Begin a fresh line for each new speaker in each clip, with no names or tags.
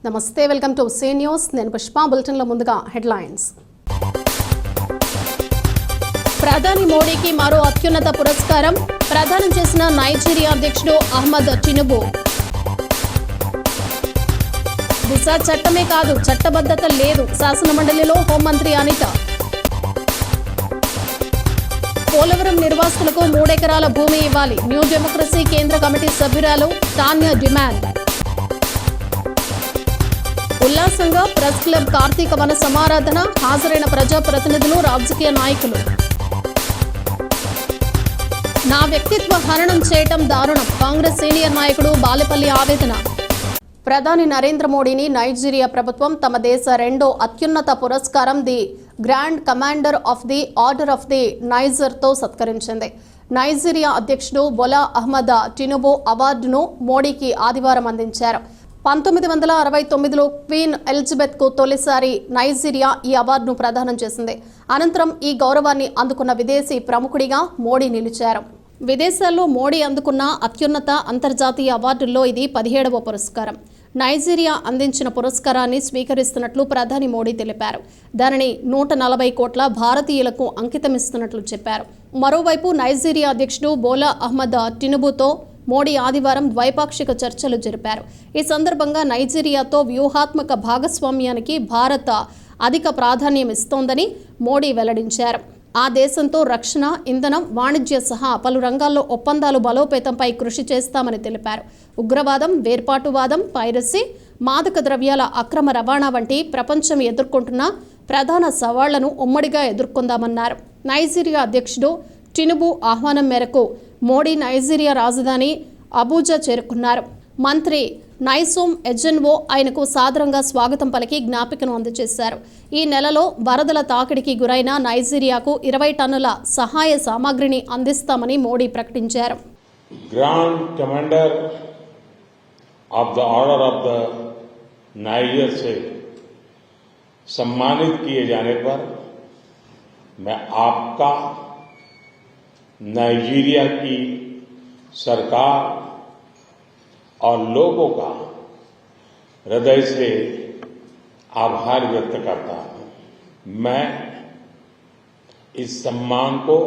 నమస్తే, welcome to see news. నేను పుష్ప. బులెటిన్లో ముందుగా హెడ్లైన్స్. ప్రధాని మోడీకి మరో అత్యున్నత పురస్కారం ప్రదానం చేసిన నైజీరియా అధ్యక్షుడు అహ్మద్ టినుబు. దిశ చట్టమే కాదు, చట్టబద్ధత లేదు, శాసనమండలిలో హోంమంత్రి అనిత. పోలవరం నిర్వాసితులకు 3 ఎకరాల భూమి ఇవ్వాలి, న్యూ డెమోక్రసీ కేంద్ర కమిటీ సభ్యురాలు తాన్యా డిమాండ్. ఉల్లాసంగా ప్రెస్ క్లబ్ కార్తీక వన సమారాధన, హాజరైన ప్రజాప్రతినిధులు, రాజకీయ నాయకులు. నా వ్యక్తిత్వ హననం చేయటం దారుణం, కాంగ్రెస్ సీనియర్ నాయకుడు బాలెపల్లి ఆవేదన. ప్రధాని నరేంద్ర మోడీని నైజీరియా ప్రభుత్వం తమ దేశ రెండో అత్యున్నత పురస్కారం the grand commander of the order of the నైజర్తో సత్కరించింది. నైజీరియా అధ్యక్షుడు బొలా అహ్మద్ టినుబు అవార్డును మోడీకి ఆదివారం అందించారు. 1969లో క్వీన్ ఎలిజబెత్కు తొలిసారి నైజీరియా ఈ అవార్డును ప్రదానం చేసింది. అనంతరం ఈ గౌరవాన్ని అందుకున్న విదేశీ ప్రముఖుడిగా మోడీ నిలిచారు. విదేశాల్లో మోడీ అందుకున్న అత్యున్నత అంతర్జాతీయ అవార్డుల్లో ఇది 17వ పురస్కారం. నైజీరియా అందించిన పురస్కారాన్ని స్వీకరిస్తున్నట్లు ప్రధాని మోడీ తెలిపారు. దానిని 140 కోట్ల భారతీయులకు అంకితమిస్తున్నట్లు చెప్పారు. మరోవైపు నైజీరియా అధ్యక్షుడు బోలా అహ్మద్ టినుబుతో మోడీ ఆదివారం ద్వైపాక్షిక చర్చలు జరిపారు. ఈ సందర్భంగా నైజీరియాతో వ్యూహాత్మక భాగస్వామ్యానికి భారత్ అధిక ప్రాధాన్యం ఇస్తోందని మోడీ వెల్లడించారు. ఆ దేశంతో రక్షణ, ఇంధనం, వాణిజ్య సహా పలు రంగాల్లో ఒప్పందాలు బలోపేతంపై కృషి చేస్తామని తెలిపారు. ఉగ్రవాదం, వేర్పాటువాదం, పైరసీ, మాదక ద్రవ్యాల అక్రమ రవాణా వంటి ప్రపంచం ఎదుర్కొంటున్న ప్రధాన సవాళ్లను ఉమ్మడిగా ఎదుర్కొందామన్నారు. నైజీరియా అధ్యక్షుడు టినుబు ఆహ్వానం మేరకు మోడీ నైజీరియా రాజధాని అబూజా చేరుకున్నారు. మంత్రి నైసోమ్ ఎజెన్వో ఆయనకు సాదరంగా స్వాగతం పలికి జ్ఞాపికను అందజేశారు. ఈ నెలలో వరదల తాకిడికి గురైన నైజీరియాకు 20 టన్నుల సహాయ సామాగ్రిని అందిస్తామని మోడీ ప్రకటించారు.
Grand commander of the order of the niger से सम्मानित किए जाने पर मैं आपका, नाइजीरिया की सरकार और लोगों का हृदय से आभार व्यक्त करता हूं. मैं इस सम्मान को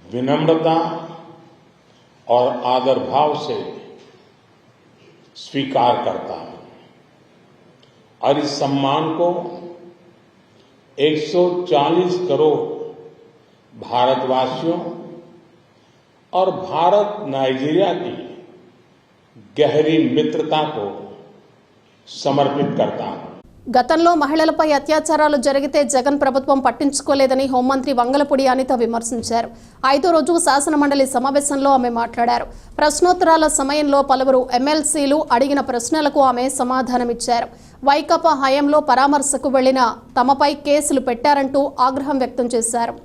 विनम्रता और आदर भाव से स्वीकार करता हूं और इस सम्मान को 140 करोड़ भारतवासियों और भारत नाइजीरिया की गहरी मित्रता को समर्पित करता हूं.
గతంలో మహిళలపై అత్యాచారాలు జరిగితే జగన్ ప్రభుత్వం పట్టించుకోలేదని హోంమంత్రి వంగలపూడి అనిత విమర్శించారు. 5వ రోజు శాసనమండలి సమావేశంలో ఆమె మాట్లాడారు. ప్రశ్నోత్తరాల సమయంలో పలువురు ఎమ్మెల్సీలు అడిగిన ప్రశ్నలకు ఆమె సమాధానమిచ్చారు. వైకాపా హయాంలో పరామర్శకు వెళ్లిన తమపై కేసులు పెట్టారంటూ ఆగ్రహం వ్యక్తం చేశారు.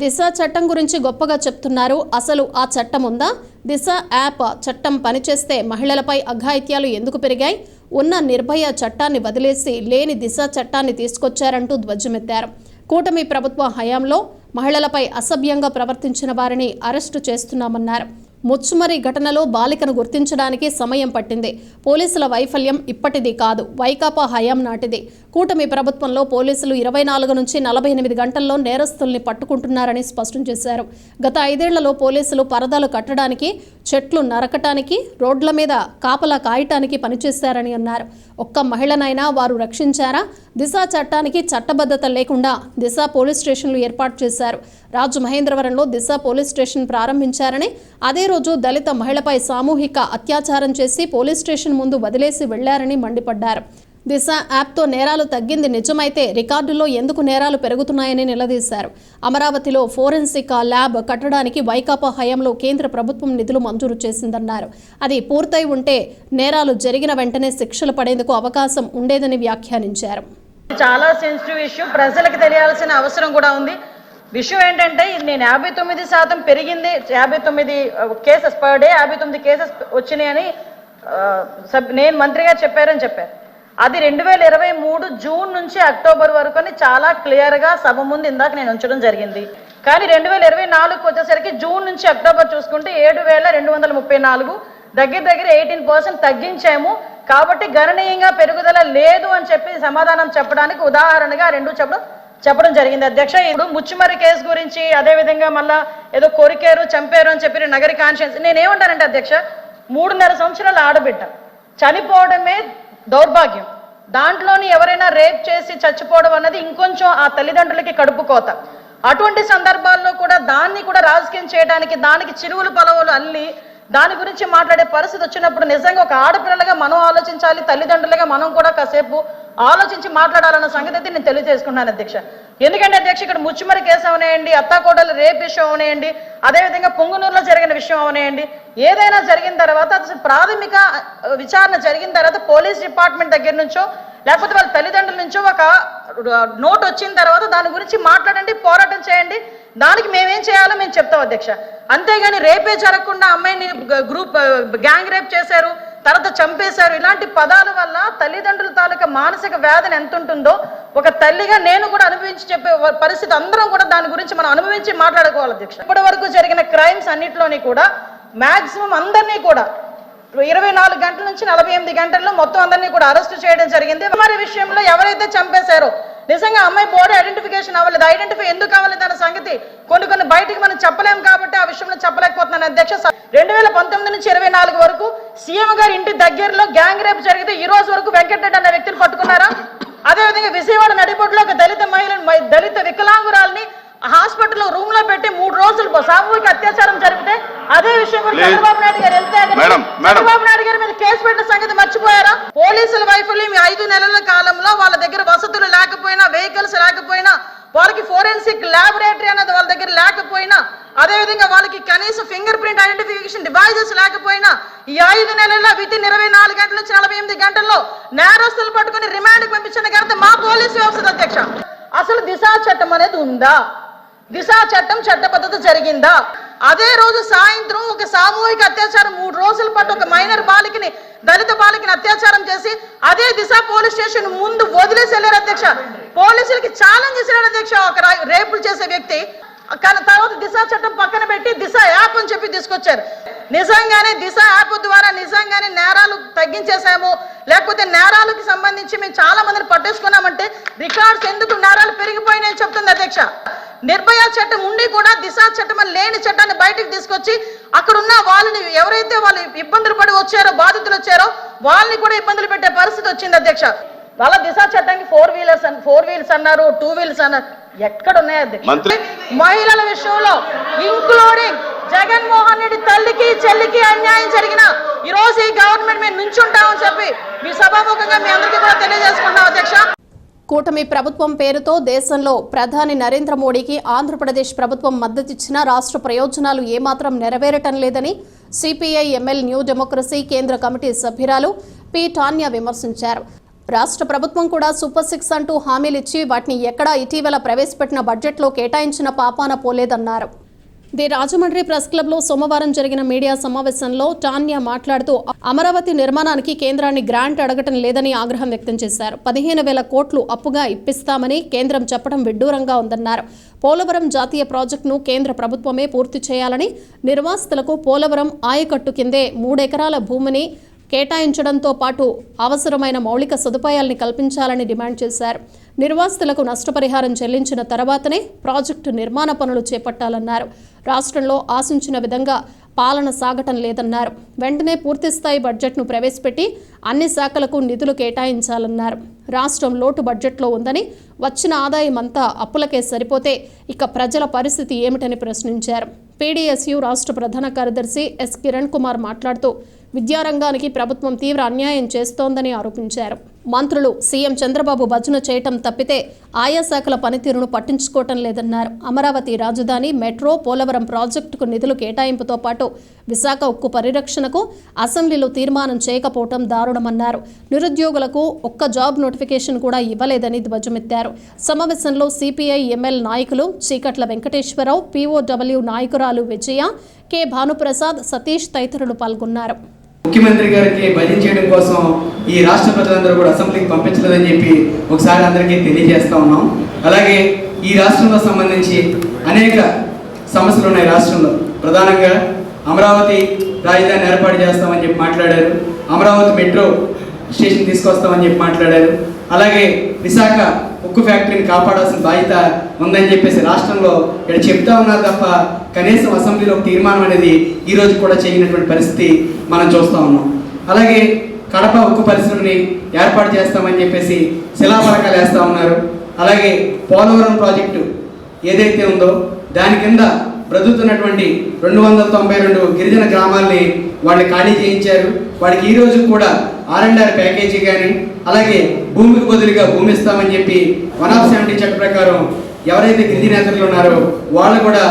దిశ చట్టం గురించి గొప్పగా చెప్తున్నారు. అసలు ఆ చట్టం ఉందా? దిశ యాప్ చట్టం పనిచేస్తే మహిళలపై అఘాయిత్యాలు ఎందుకు పెరిగాయి? ఉన్న నిర్భయ చట్టాన్ని వదిలేసి లేని దిశ చట్టాన్ని తీసుకొచ్చారంటూ ధ్వజమెత్తారు. కూటమి ప్రభుత్వ హయాంలో మహిళలపై అసభ్యంగా ప్రవర్తించిన వారిని అరెస్టు చేస్తున్నామన్నారు. ముచ్చుమరి ఘటనలో బాలికను గుర్తించడానికి సమయం పట్టింది. పోలీసుల వైఫల్యం ఇప్పటిది కాదు, వైకాపా హయాం నాటిది. కూటమి ప్రభుత్వంలో పోలీసులు 24 నుంచి 48 గంటల్లో నేరస్తుల్ని పట్టుకుంటున్నారని స్పష్టం చేశారు. గత 5 ఏళ్లలో పోలీసులు పరదాలు కట్టడానికి, చెట్లు నరకటానికి, రోడ్ల మీద కాపలా కాయటానికి పనిచేశారని అన్నారు. ఒక్క మహిళనైనా వారు రక్షించారా? దిశ చట్టానికి చట్టబద్ధత లేకుండా దిశ పోలీస్ స్టేషన్లు ఏర్పాటు చేశారు. రాజమహేంద్రవరంలో దిశ పోలీస్ స్టేషన్ ప్రారంభించారని, అదే రోజు దళిత మహిళపై సామూహిక అత్యాచారం చేసి పోలీస్ స్టేషన్ ముందు వదిలేసి వెళ్లారని మండిపడ్డారు. దిశ యాప్తో నేరాలు తగ్గింది నిజమైతే రికార్డుల్లో ఎందుకు నేరాలు పెరుగుతున్నాయని నిలదీశారు. అమరావతిలో ఫోరెన్సిక్ ల్యాబ్ కట్టడానికి వైకాపా హయాంలో కేంద్ర ప్రభుత్వం నిధులు మంజూరు చేసిందన్నారు. అది పూర్తయి ఉంటే నేరాలు జరిగిన వెంటనే శిక్షలు పడేందుకు అవకాశం ఉండేదని వ్యాఖ్యానించారు.
చాలా సెన్సిటివ్ ఇష్యూ, ప్రజలకు తెలియాల్సిన అవసరం కూడా ఉంది. విషయం ఏంటంటే నేను 59% పెరిగింది, 59 కేసెస్ పర్ డే, 59 కేసెస్ వచ్చినాయని నేను మంత్రిగా చెప్పారని చెప్పారు. అది 2023 జూన్ నుంచి అక్టోబర్ వరకు అని చాలా క్లియర్గా సభ ముందు ఇందాక నేను ఉంచడం జరిగింది. కానీ 2024 వచ్చేసరికి జూన్ నుంచి అక్టోబర్ చూసుకుంటే 7,234 దగ్గర 18% తగ్గించాము. కాబట్టి గణనీయంగా పెరుగుదల లేదు అని చెప్పి సమాధానం చెప్పడానికి ఉదాహరణగా రెండు చెప్పడం జరిగింది అధ్యక్ష. ఇప్పుడు ముచ్చుమర్రి కేసు గురించి అదేవిధంగా మళ్ళా ఏదో కొరికేరు చంపారు అని చెప్పి నగరి కాన్షియన్స్ నేనేమంటానంటే అధ్యక్ష, 3.5 సంవత్సరాల ఆడబిడ్డ చనిపోవడమే దౌర్భాగ్యం. దాంట్లోని ఎవరైనా రేప్ చేసి చచ్చిపోవడం అన్నది ఇంకొంచెం ఆ తల్లిదండ్రులకి కడుపు కోత. అటువంటి సందర్భాల్లో కూడా దాన్ని కూడా రాజకీయం చేయడానికి దానికి చిరువులు పలవులు అల్లి దాని గురించి మాట్లాడే పరిస్థితి వచ్చినప్పుడు నిజంగా ఒక ఆడపిల్లలుగా మనం ఆలోచించాలి, తల్లిదండ్రులుగా మనం కూడా కాసేపు ఆలోచించి మాట్లాడాలన్న సంగతి అయితే నేను తెలియజేసుకున్నాను అధ్యక్ష. ఎందుకంటే అధ్యక్ష, ఇక్కడ ముచ్చుమరి కేసు అవనేయండి, అత్తాకోడలు రేప్ విషయం అవనేయండి, అదేవిధంగా పొంగునూరులో జరిగిన విషయం అవనేయండి, ఏదైనా జరిగిన తర్వాత అసలు ప్రాథమిక విచారణ జరిగిన తర్వాత పోలీస్ డిపార్ట్మెంట్ దగ్గర నుంచో లేకపోతే వాళ్ళ తల్లిదండ్రుల నుంచో ఒక నోట్ వచ్చిన తర్వాత దాని గురించి మాట్లాడండి, పోరాటం చేయండి, దానికి మేమేం చేయాలో మేము చెప్తాం అధ్యక్ష. అంతేగాని రేపే జరగకుండా అమ్మాయిని గ్యాంగ్ రేప్ చేశారు, తర్వాత చంపేశారు, ఇలాంటి పదాల వల్ల తల్లిదండ్రుల తాలూకా మానసిక వేదన ఎంత ఉంటుందో ఒక తల్లిగా నేను కూడా అనుభవించి చెప్పే పరిస్థితి అందరం కూడా దాని గురించి మనం అనుభవించి మాట్లాడుకోవాలి అధ్యక్ష. ఇప్పటి వరకు జరిగిన క్రైమ్స్ అన్నింటిలోని కూడా మాక్సిమం అందరినీ కూడా 24 గంటల నుంచి 48 గంటల్లో మొత్తం అందరినీ కూడా అరెస్ట్ చేయడం జరిగింది. మరి విషయంలో ఎవరైతే చంపేశారో నిజంగా అమ్మాయి బాడీ ఐడెంటిఫికేషన్ అవ్వలేదు, ఐడెంటిఫై ఎందుకు అవ్వలేదు అన్న సంగతి కొన్ని బయటికి మనం చెప్పలేము కాబట్టి ఆ విషయంలో చెప్పలేకపోతున్నాను అధ్యక్ష. 2019 నుంచి 24 వరకు సీఎం గారి ఇంటి దగ్గరలో గ్యాంగ్ రేప్ జరిగితే ఈ రోజు వరకు వెంకటరెడ్డి అన్న వ్యక్తిని పట్టుకున్నారా? అదేవిధంగా విజయవాడ నడిబొడ్డులో ఒక దళిత వికలాంగురాల్ని హాస్పిటల్లో రూమ్ లో పెట్టి 3 రోజులు సామూహిక అత్యాచారం జరిగితే అదే విషయం కూడా చంద్రబాబు నాయుడు గారు వెళ్తే చంద్రబాబు నాయుడు గారి మీద కేసు పెట్టిన సంగతి మర్చిపోయారా? పోలీసుల వైఫల్యం 5 నెలల కాలంలో వాళ్ళ దగ్గర వసతులు లేకపోయినా, వెహికల్స్ లేకపోయినా, వాళ్ళకి ఫోరెన్సిక్ ల్యాబొరేటరీ అనేది వాళ్ళ దగ్గర లేకపోయినా, అదేవిధంగా వాళ్ళకి కనీసం ఫింగర్ ప్రింట్ ఐడెంటిఫికేషన్ డివైజెస్ లేకపోయినా ఈ 5 నెలల్లో వితిన్ 24 గంటల నుంచి 48 గంటల్లో నేరస్తులు పట్టుకుని రిమాండ్కి పంపించిన ఘనత మా పోలీసు వ్యవస్థ అధ్యక్ష. అసలు దిశా చట్టం అనేది ఉందా? దిశా చట్టం చట్టబద్ధత జరిగిందా? అదే రోజు సాయంత్రం ఒక సామూహిక అత్యాచారం 3 రోజుల పాటు ఒక మైనర్ బాలికని, దళిత బాలికని అత్యాచారం చేసి అదే దిశ పోలీస్ స్టేషన్ ముందు వదిలేసి వెళ్ళారు అధ్యక్ష. పోలీసులకి ఛాలెంజ్ చేశారు అధ్యక్ష ఒక రేపులు చేసే వ్యక్తి. కానీ తర్వాత దిశ చట్టం పక్కన పెట్టి దిశ యాప్ అని చెప్పి తీసుకొచ్చారు. నిజంగానే దిశ యాప్ ద్వారా నిజంగానే నేరాలు తగ్గించేసాము, లేకపోతే నేరాలకు సంబంధించి మేము చాలా మందిని పట్టేసుకున్నామంటే రికార్డ్స్ ఎందుకు నేరాలు పెరిగిపోయినాయని చెప్తుంది అధ్యక్ష. నిర్భయ చట్టం ఉండి కూడా దిశ చట్టం అని లేని చట్టాన్ని బయటకు తీసుకొచ్చి అక్కడున్న వాళ్ళని ఎవరైతే వాళ్ళు ఇబ్బందులు పడి వచ్చారో, బాధితులు వచ్చారో వాళ్ళని కూడా ఇబ్బందులు పెట్టే పరిస్థితి వచ్చింది అధ్యక్ష. వాళ్ళ దిశ చట్టానికి 4 వీల్స్ అన్నారు, 2 వీల్స్ అన్నారు, ఎక్కడున్నాయి అధ్యక్ష? మహిళల విషయంలో ఇంక్లూడింగ్ జగన్మోహన్ రెడ్డి తల్లికి చెల్లికి అన్యాయం జరిగిన ఈ రోజు ఈ గవర్నమెంట్ మేము నుంచుంటామని చెప్పి మీ సభాముఖంగా మీ అందరికీ కూడా తెలియజేసుకుంటాం అధ్యక్ష.
కూటమి ప్రభుత్వం పేరుతో దేశంలో ప్రధాని నరేంద్ర మోడీకి ఆంధ్రప్రదేశ్ ప్రభుత్వం మద్దతిచ్చిన రాష్ట్ర ప్రయోజనాలు ఏమాత్రం నెరవేరటం లేదని సిపిఐ ఎంఎల్ న్యూ డెమోక్రసీ కేంద్ర కమిటీ సభ్యురాలు పి టాన్యా విమర్శించారు. రాష్ట్ర ప్రభుత్వం కూడా సూపర్ 6 అంటూ హామీలిచ్చి వాటిని ఎక్కడా ఇటీవల ప్రవేశపెట్టిన బడ్జెట్లో కేటాయించిన పాపాన పోలేదన్నారు. ది రాజమండ్రి ప్రెస్ క్లబ్లో సోమవారం జరిగిన మీడియా సమావేశంలో టాన్యా మాట్లాడుతూ అమరావతి నిర్మాణానికి కేంద్రాన్ని గ్రాంట్ అడగటం లేదని ఆగ్రహం వ్యక్తం చేశారు. 15,000 కోట్లు అప్పుగా ఇప్పిస్తామని కేంద్రం చెప్పడం విడ్డూరంగా ఉందన్నారు. పోలవరం జాతీయ ప్రాజెక్టును కేంద్ర ప్రభుత్వమే పూర్తి చేయాలని, నిర్వాసితులకు పోలవరం ఆయకట్టు కిందే 3 ఎకరాల భూమిని కేటాయించడంతో పాటు అవసరమైన మౌలిక సదుపాయాల్ని కల్పించాలని డిమాండ్ చేశారు. నిర్వాసితులకు నష్టపరిహారం చెల్లించిన తర్వాతనే ప్రాజెక్టు నిర్మాణ పనులు చేపట్టాలన్నారు. రాష్ట్రంలో ఆశించిన విధంగా పాలన సాగటం లేదన్నారు. వెంటనే పూర్తిస్థాయి బడ్జెట్ను ప్రవేశపెట్టి అన్ని శాఖలకు నిధులు కేటాయించాలన్నారు. రాష్ట్రం లోటు బడ్జెట్లో ఉందని, వచ్చిన ఆదాయం అంతా అప్పులకే సరిపోతే ఇక ప్రజల పరిస్థితి ఏమిటని ప్రశ్నించారు. పీడీఎస్యు రాష్ట్ర ప్రధాన కార్యదర్శి ఎస్ కిరణ్ కుమార్ మాట్లాడుతూ విద్యారంగానికి ప్రభుత్వం తీవ్ర అన్యాయం చేస్తోందని ఆరోపించారు. మంత్రులు సీఎం చంద్రబాబు భజన చేయటం తప్పితే ఆయా శాఖల పనితీరును పట్టించుకోవటం లేదన్నారు. అమరావతి రాజధాని, మెట్రో, పోలవరం ప్రాజెక్టుకు నిధులు కేటాయింపుతో పాటు విశాఖ ఉక్కు పరిరక్షణకు అసెంబ్లీలో తీర్మానం చేయకపోవటం దారుణమన్నారు. నిరుద్యోగులకు ఒక్క జాబ్ నోటిఫికేషన్ కూడా ఇవ్వలేదని ధ్వజమెత్తారు. సమావేశంలో సిపిఐ ఎంఎల్ నాయకులు చీకట్ల వెంకటేశ్వరరావు, పీఓడబ్ల్యూ నాయకురాలు విజయ, కె భానుప్రసాద్, సతీష్ తదితరులు పాల్గొన్నారు.
ముఖ్యమంత్రి గారికి భజన చేయడం కోసం ఈ రాష్ట్ర ప్రజలందరూ కూడా అసెంబ్లీకి పంపించలేదని చెప్పి ఒకసారి అందరికీ తెలియజేస్తా ఉన్నాం. అలాగే ఈ రాష్ట్రంలో సంబంధించి అనేక సమస్యలు ఉన్నాయి. రాష్ట్రంలో ప్రధానంగా అమరావతి రాజధాని ఏర్పాటు చేస్తామని చెప్పి మాట్లాడారు. అమరావతి మెట్రో స్టేషన్ తీసుకొస్తామని చెప్పి మాట్లాడారు. అలాగే విశాఖ ఉక్కు ఫ్యాక్టరీని కాపాడాల్సిన బాధ్యత ఉందని చెప్పేసి రాష్ట్రంలో ఇక్కడ చెప్తా ఉన్నారు తప్ప కనీసం అసెంబ్లీలో ఒక తీర్మానం అనేది ఈరోజు కూడా చేయనటువంటి పరిస్థితి మనం చూస్తూ ఉన్నాం. అలాగే కడప ఉక్కు పరిశ్రమని ఏర్పాటు చేస్తామని చెప్పేసి శిలాఫలకాలు వేస్తూ ఉన్నారు. అలాగే పోలవరం ప్రాజెక్టు ఏదైతే ఉందో దాని కింద బ్రతుకుతున్నటువంటి 292 గిరిజన గ్రామాల్ని వాళ్ళు ఖాళీ చేయించారు. వాడికి ఈ రోజు కూడా R&R ప్యాకేజీ కానీ అలాగే భూమికి బదులుగా భూమి ఇస్తామని చెప్పి 170 చట్ట ప్రకారం ఎవరైతే గిరిజనేతలు ఉన్నారో వాళ్ళు కూడా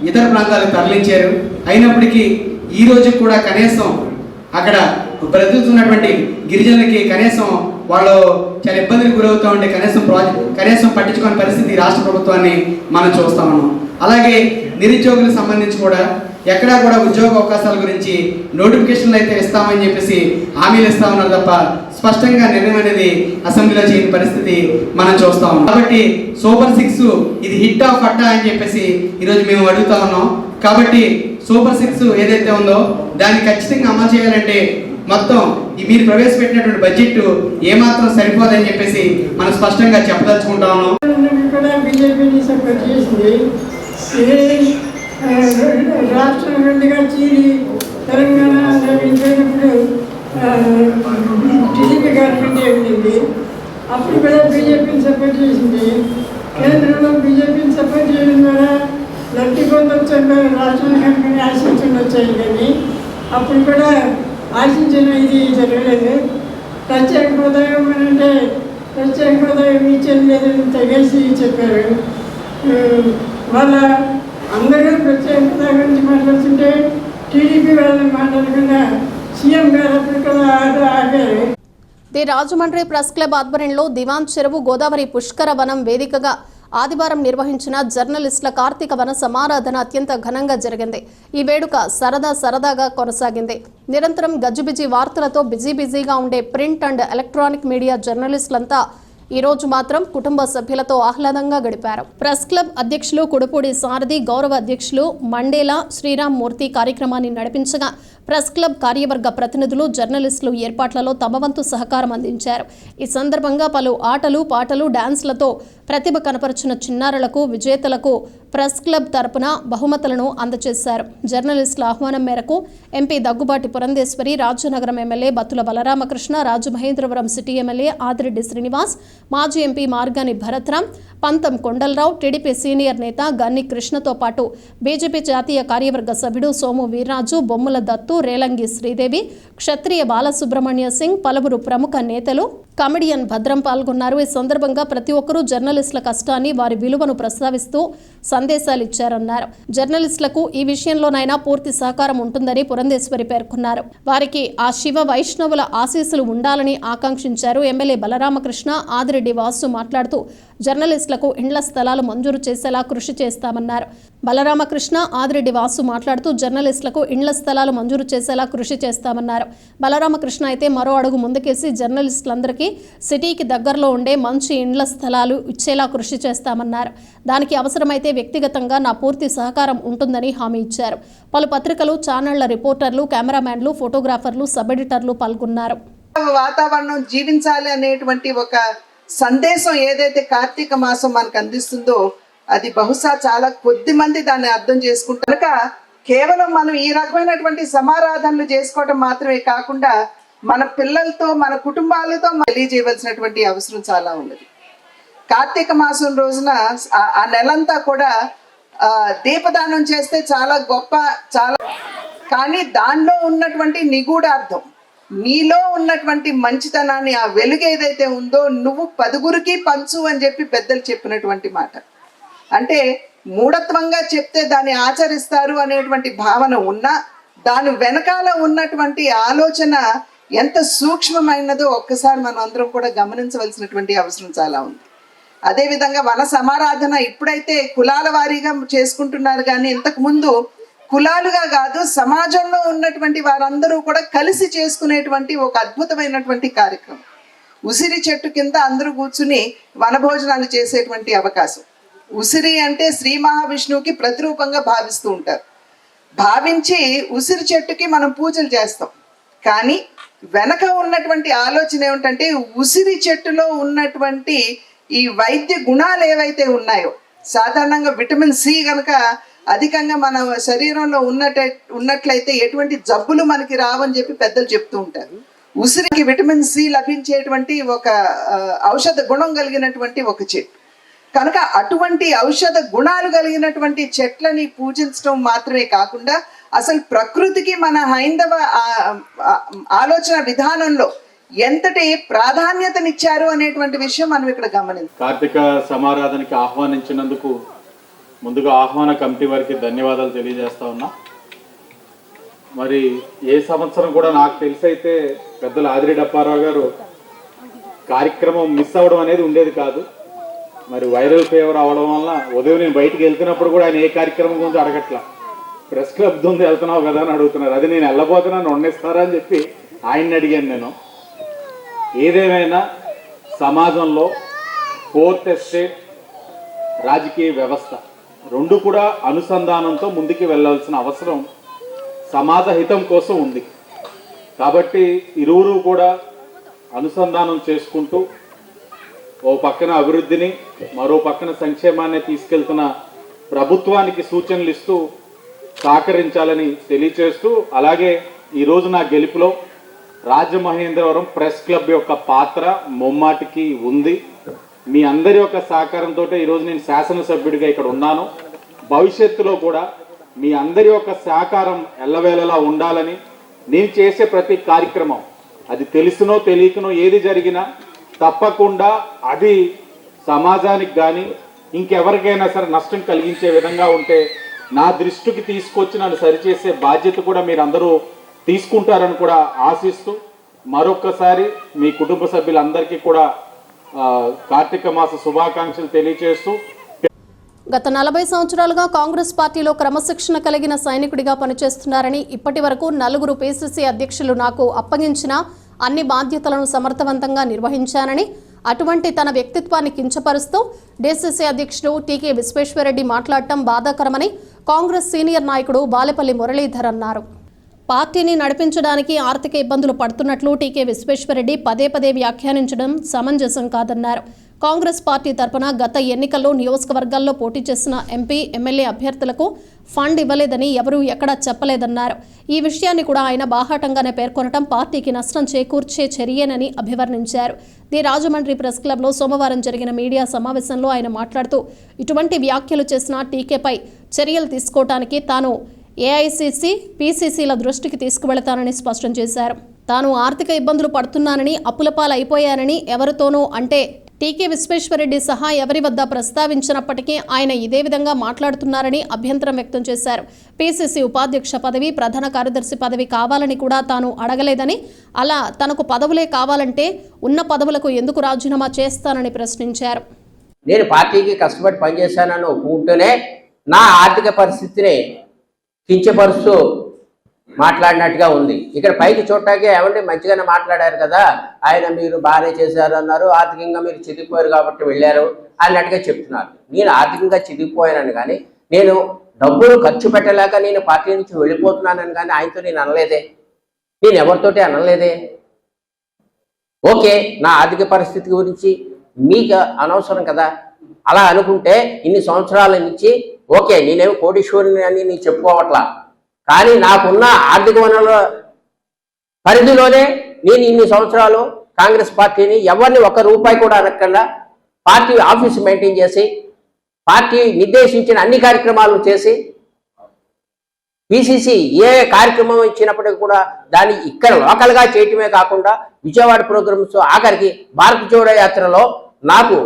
ఇతర ప్రాంతాలకు తరలించారు. అయినప్పటికీ ఈ రోజు కూడా కనీసం అక్కడ బ్రతుకుతున్నటువంటి గిరిజనులకి కనీసం వాళ్ళు చాలా ఇబ్బందులకు గురవుతూ ఉంటే కనీసం పట్టించుకునే పరిస్థితి రాష్ట్ర ప్రభుత్వాన్ని మనం చూస్తా ఉన్నాం. అలాగే నిరుద్యోగులకు సంబంధించి కూడా ఎక్కడా కూడా ఉద్యోగ అవకాశాల గురించి నోటిఫికేషన్లు అయితే ఇస్తామని చెప్పేసి హామీలు ఇస్తా ఉన్నారు తప్ప స్పష్టంగా నిర్ణయం అనేది అసెంబ్లీలో చేయని పరిస్థితి మనం చూస్తా ఉన్నాం. కాబట్టి సూపర్ 6 ఇది హిట్ ఆఫ్ అట్టా అని చెప్పేసి ఈరోజు మేము అడుగుతా ఉన్నాం. కాబట్టి సూపర్ 6 ఏదైతే ఉందో దాన్ని ఖచ్చితంగా అమలు చేయాలంటే మొత్తం మీరు ప్రవేశపెట్టినటువంటి బడ్జెట్ ఏమాత్రం సరిపోదని చెప్పేసి మనం స్పష్టంగా చెప్పదలుచుకుంటా ఉన్నాం.
రాష్ట్రం రెండుగా చీరి తెలంగాణ వెళ్ళిపోయినప్పుడు టీడీపీ గవర్నమెంట్ వెళ్ళింది. అప్పుడు కూడా బీజేపీని సపోర్ట్ చేసింది. కేంద్రంలో బీజేపీని సపోర్ట్ చేయడం ద్వారా లబ్ధి పొందొచ్చు రాష్ట్రానికి ఆశించండి కానీ అప్పుడు కూడా ఆశించిన ఇది జరగలేదు. ప్రత్యేక హోదా అంటే ప్రత్యేక హోదా ఇచ్చేది లేదని తెగేసి చెప్పారు. వాళ్ళ అందరూ ప్రత్యేక హోదా గురించి మాట్లాడుతుంటే టీడీపీ వాళ్ళని మాట్లాడకుండా సీఎం గారు అప్పుడు కూడా ఆగారు.
ది రాజమండ్రి ప్రెస్ క్లబ్ ఆధ్వర్యంలో దివాన్ చెరువు గోదావరి పుష్కర వనం వేదికగా ఆదివారం నిర్వహించిన జర్నలిస్టుల కార్తీక వన సమారాధన అత్యంత ఘనంగా జరిగింది. ఈ వేడుక సరదాగా కొనసాగింది. నిరంతరం గజిబిజి వార్తలతో బిజీగా ఉండే ప్రింట్ అండ్ ఎలక్ట్రానిక్ మీడియా జర్నలిస్టులంతా ఈ రోజు మాత్రం కుటుంబ సభ్యులతో ఆహ్లాదంగా గడిపారు. ప్రెస్ క్లబ్ అధ్యక్షులు కుడుపూడి సారథి, గౌరవ అధ్యక్షులు మండేలా శ్రీరామ్ మూర్తి కార్యక్రమాన్ని నడిపించగా ప్రెస్ క్లబ్ కార్యవర్గ ప్రతినిధులు జర్నలిస్టులు ఏర్పాట్లలో తమ వంతు సహకారం అందించారు. ఈ సందర్భంగా పలు ఆటలు పాటలు డాన్స్లతో ప్రతిభ కనపరిచిన చిన్నారులకు విజేతలకు ప్రెస్ క్లబ్ తరపున బహుమతులను అందజేశారు. జర్నలిస్టుల ఆహ్వానం మేరకు MP Daggubati Purandeswari, Rajanagaram MLA Battula Balaramakrishna, Rajamahendravaram city MLA Adireddy Srinivas, మాజీ ఎంపీ మార్గాని భరత్రాం, పంతం కొండలరావు, టీడీపీ సీనియర్ నేత గన్ని కృష్ణతో పాటు బీజేపీ జాతీయ కార్యవర్గ సభ్యుడు సోము వీర్రాజు, బొమ్ముల దత్తు, రేలంగి శ్రీదేవి, క్షత్రియ బాలసుబ్రహ్మణ్య సింగ్, పలువురు ప్రముఖ నేతలు, కమెడియన్ భద్రం పాల్గొన్నారు. ఈ సందర్భంగా ప్రతి ఒక్కరూ జర్నలిస్టుల కష్టాన్ని, వారి విలువను ప్రస్తావిస్తూ సందేశాలు ఇచ్చారన్నారు. జర్నలిస్టులకు ఈ విషయంలోనైనా పూర్తి సహకారం ఉంటుందని పురంధేశ్వరి పేర్కొన్నారు. వారికి ఆ శివ వైష్ణవుల ఆశీస్సులు ఉండాలని ఆకాంక్షించారు. ఎమ్మెల్యే బలరామకృష్ణ, ఆదిరెడ్డి వాసు మాట్లాడుతూ జర్నలిస్టులకు ఇండ్ల స్థలాలు మంజూరు చేసేలా కృషి చేస్తామన్నారు. బలరామకృష్ణ, ఆదిరెడ్డి వాసు మాట్లాడుతూ జర్నలిస్టులకు ఇండ్ల స్థలాలు మంజూరు చేసేలా కృషి చేస్తామన్నారు. బలరామకృష్ణ అయితే మరో అడుగు ముందుకేసి జర్నలిస్టులందరికీ సిటీకి దగ్గరలో ఉండే మంచి ఇండ్ల స్థలాలు ఇచ్చేలా కృషి చేస్తామన్నారు. దానికి అవసరమైతే వ్యక్తిగతంగా నా పూర్తి సహకారం ఉంటుందని హామీ ఇచ్చారు. పలు పత్రికలు, ఛానళ్ల రిపోర్టర్లు, కెమెరామ్యాన్లు, ఫోటోగ్రాఫర్లు, సబ్ ఎడిటర్లు పాల్గొన్నారు.
వాతావరణం జీవించాలి అనేటువంటి ఒక సందేశం ఏదైతే కార్తీక మాసం మనకు అందిస్తుందో అది బహుశా చాలా కొద్ది మంది దాన్ని అర్థం చేసుకుంటారు. కనుక కేవలం మనం ఈ రకమైనటువంటి సమారాధనలు చేసుకోవడం మాత్రమే కాకుండా మన పిల్లలతో, మన కుటుంబాలతో తెలియజేయవలసినటువంటి అవసరం చాలా ఉన్నది. కార్తీక మాసం రోజున ఆ నెలంతా కూడా దీపదానం చేస్తే చాలా గొప్ప, చాలా కానీ దానిలో ఉన్నటువంటి నిగూఢార్థం, నీలో ఉన్నటువంటి మంచితనాన్ని, ఆ వెలుగు ఏదైతే ఉందో నువ్వు 10గురికి పంచు అని చెప్పి పెద్దలు చెప్పినటువంటి మాట. అంటే మూఢత్వంగా చెప్తే దాన్ని ఆచరిస్తారు అనేటువంటి భావన ఉన్నా దాని వెనకాల ఉన్నటువంటి ఆలోచన ఎంత సూక్ష్మమైనదో ఒక్కసారి మనం అందరం కూడా గమనించవలసినటువంటి అవసరం చాలా ఉంది. అదేవిధంగా వన సమారాధన ఇప్పుడైతే కులాల వారీగా చేసుకుంటున్నారు, కానీ ఇంతకు ముందు కులాలుగా కాదు, సమాజంలో ఉన్నటువంటి వారందరూ కూడా కలిసి చేసుకునేటువంటి ఒక అద్భుతమైనటువంటి కార్యక్రమం. ఉసిరి చెట్టు కింద అందరూ కూర్చుని వనభోజనాలు చేసేటువంటి అవకాశం. ఉసిరి అంటే శ్రీ మహావిష్ణువుకి ప్రతిరూపంగా భావిస్తూ ఉంటారు. భావించి ఉసిరి చెట్టుకి మనం పూజలు చేస్తాం. కానీ వెనక ఉన్నటువంటి ఆలోచన ఏమిటంటే ఉసిరి చెట్టులో ఉన్నటువంటి ఈ వైద్య గుణాలు ఏవైతే ఉన్నాయో, సాధారణంగా విటమిన్ సి కనుక అధికంగా మన శరీరంలో ఉన్నట్లయితే ఎటువంటి జబ్బులు మనకి రావని చెప్పి పెద్దలు చెప్తూ ఉంటారు. ఉసిరికి విటమిన్ సి లభించేటువంటి ఒక ఔషధ గుణం కలిగినటువంటి ఒక చెట్టు కనుక అటువంటి ఔషధ గుణాలు కలిగినటువంటి చెట్లని పూజించడం మాత్రమే కాకుండా అసలు ప్రకృతికి మన హైందవ ఆలోచన విధానంలో ఎంతటి ప్రాధాన్యతనిచ్చారు అనేటువంటి విషయం మనం ఇక్కడ గమనించాలి.
కార్తీక సమారాధనకి ఆహ్వానించినందుకు ముందుగా ఆహ్వాన కమిటీ వారికి ధన్యవాదాలు తెలియజేస్తా ఉన్నా. మరి ఏ సంవత్సరం కూడా నాకు తెలిసైతే పెద్దలు ఆదిరెడ్డి అప్పారావు గారు కార్యక్రమం మిస్ అవ్వడం అనేది ఉండేది కాదు. మరి వైరల్ ఫీవర్ అవడం వల్ల ఉదయం నేను బయటికి వెళ్తున్నప్పుడు కూడా ఆయన ఏ కార్యక్రమం గురించి అడగట్లా, ప్రెస్ క్లబ్ ఉంది వెళ్తున్నావు కదా అని అడుగుతున్నారు. అది నేను వెళ్ళబోతున్నాను వండిస్తారా అని చెప్పి ఆయన్ని అడిగాను నేను. ఏదేమైనా సమాజంలో ఫోర్త్ ఎస్టేట్, రాజకీయ వ్యవస్థ రెండు కూడా అనుసంధానంతో ముందుకు వెళ్ళాల్సిన అవసరం సమాజ హితం కోసం ఉంది. కాబట్టి ఇరువురు కూడా అనుసంధానం చేసుకుంటూ ఓ పక్కన అభివృద్ధిని మరో పక్కన సంక్షేమాన్ని తీసుకెళ్తున్న ప్రభుత్వానికి సూచనలు ఇస్తూ సహకరించాలని తెలియచేస్తూ, అలాగే ఈరోజు నా గెలుపులో రాజమహేంద్రవరం ప్రెస్ క్లబ్ యొక్క పాత్ర ముమ్మాటికి ఉంది. మీ అందరి యొక్క సహకారంతో ఈరోజు నేను శాసనసభ్యుడిగా ఇక్కడ ఉన్నాను. భవిష్యత్తులో కూడా మీ అందరి యొక్క సహకారం ఎల్లవేళలా ఉండాలని, నేను చేసే ప్రతి కార్యక్రమం అది తెలిసినో తెలియకనో ఏది జరిగినా తప్పకుండా అది సమాజానికి కానీ ఇంకెవరికైనా సరే నష్టం కలిగించే విధంగా ఉంటే నా దృష్టికి తీసుకొచ్చి నన్ను సరిచేసే బాధ్యత కూడా మీరు అందరూ తీసుకుంటారని కూడా ఆశిస్తూ మరొక్కసారి మీ కుటుంబ సభ్యులందరికీ కూడా కార్తీక మాస శుభాకాంక్షలు తెలియజేస్తూ,
గత 40 సంవత్సరాలుగా కాంగ్రెస్ పార్టీలో క్రమశిక్షణ కలిగిన సైనికుడిగా పనిచేస్తున్నారని, ఇప్పటి వరకు 4 పిసిసి అధ్యక్షులు నాకు అప్పగించిన అన్ని బాధ్యతలను సమర్థవంతంగా నిర్వహించానని, అటువంటి తన వ్యక్తిత్వాన్ని కించపరుస్తూ డీసీసీ అధ్యక్షుడు టీకే విశ్వేశ్వరరెడ్డి మాట్లాడటం బాధాకరమని కాంగ్రెస్ సీనియర్ నాయకుడు బాలేపల్లి మురళీధర్ అన్నారు. పార్టీని నడిపించడానికి ఆర్థిక ఇబ్బందులు పడుతున్నట్లు టీకే విశ్వేశ్వరరెడ్డి పదే పదే వ్యాఖ్యానించడం సమంజసం కాదన్నారు. కాంగ్రెస్ పార్టీ తరపున గత ఎన్నికల్లో నియోజకవర్గాల్లో పోటీ చేసిన ఎంపీ, ఎమ్మెల్యే అభ్యర్థులకు ఫండ్ ఇవ్వలేదని ఎవరూ ఎక్కడా చెప్పలేదన్నారు. ఈ విషయాన్ని కూడా ఆయన బాహాటంగానే పేర్కొనడం పార్టీకి నష్టం చేకూర్చే చర్యేనని అభివర్ణించారు. ది రాజమండ్రి ప్రెస్ క్లబ్లో సోమవారం జరిగిన మీడియా సమావేశంలో ఆయన మాట్లాడుతూ, ఇటువంటి వ్యాఖ్యలు చేసిన టీకేపై చర్యలు తీసుకోవడానికి తాను ఏఐసీసీ, పీసీసీల దృష్టికి తీసుకువెళతానని స్పష్టం చేశారు. తాను ఆర్థిక ఇబ్బందులు పడుతున్నానని, అప్పులపాలైపోయానని ఎవరితోనూ అంటే టీకే విశ్వేశ్వరరెడ్డి సహా ఎవరి వద్ద ప్రస్తావించినప్పటికీ ఆయన ఇదే విధంగా మాట్లాడుతున్నారని అభ్యంతరం వ్యక్తం చేశారు. పీసీసీ ఉపాధ్యక్ష పదవి, ప్రధాన కార్యదర్శి పదవి కావాలని కూడా తాను అడగలేదని, అలా తనకు పదవులే కావాలంటే ఉన్న పదవులకు ఎందుకు రాజీనామా చేస్తానని ప్రశ్నించారు.
నేను పార్టీకి కష్టపడి పనిచేశానని ఒప్పుకుంటూనే నా ఆర్థిక పరిస్థితిని కించపరుస్తూ మాట్లాడినట్టుగా ఉంది. ఇక్కడ పైకి చూడటానికి ఏమంటే మంచిగానే మాట్లాడారు కదా, ఆయన మీరు బాగానే చేశారు అన్నారు, ఆర్థికంగా మీరు చితికిపోయారు కాబట్టి వెళ్ళారు అన్నట్టుగా చెప్తున్నారు. నేను ఆర్థికంగా చితికిపోయానని కానీ, నేను డబ్బులు ఖర్చు పెట్టలేక నేను పార్టీ నుంచి వెళ్ళిపోతున్నానని కానీ ఆయనతో నేను అనలేదే, నేను ఎవరితోటి అనలేదే. ఓకే, నా ఆర్థిక పరిస్థితి గురించి మీకు అనవసరం కదా. అలా అనుకుంటే ఇన్ని సంవత్సరాల నుంచి ఓకే, నేనేమో కోటీశ్వరుని అని నేను చెప్పుకోవట్లా, కానీ నాకున్న ఆర్థిక వనరుల పరిధిలోనే నేను ఇన్ని సంవత్సరాలు కాంగ్రెస్ పార్టీని ఎవరిని ₹1 కూడా అనకుండా పార్టీ ఆఫీస్ మెయింటైన్ చేసి, పార్టీ నిర్దేశించిన అన్ని కార్యక్రమాలు చేసి, పిసిసి ఏ కార్యక్రమం ఇచ్చినప్పటికీ కూడా దాన్ని ఇక్కడ లోకల్గా చేయటమే కాకుండా విజయవాడ ప్రోగ్రామ్స్, ఆఖరికి భారత్ జోడో యాత్రలో నాకు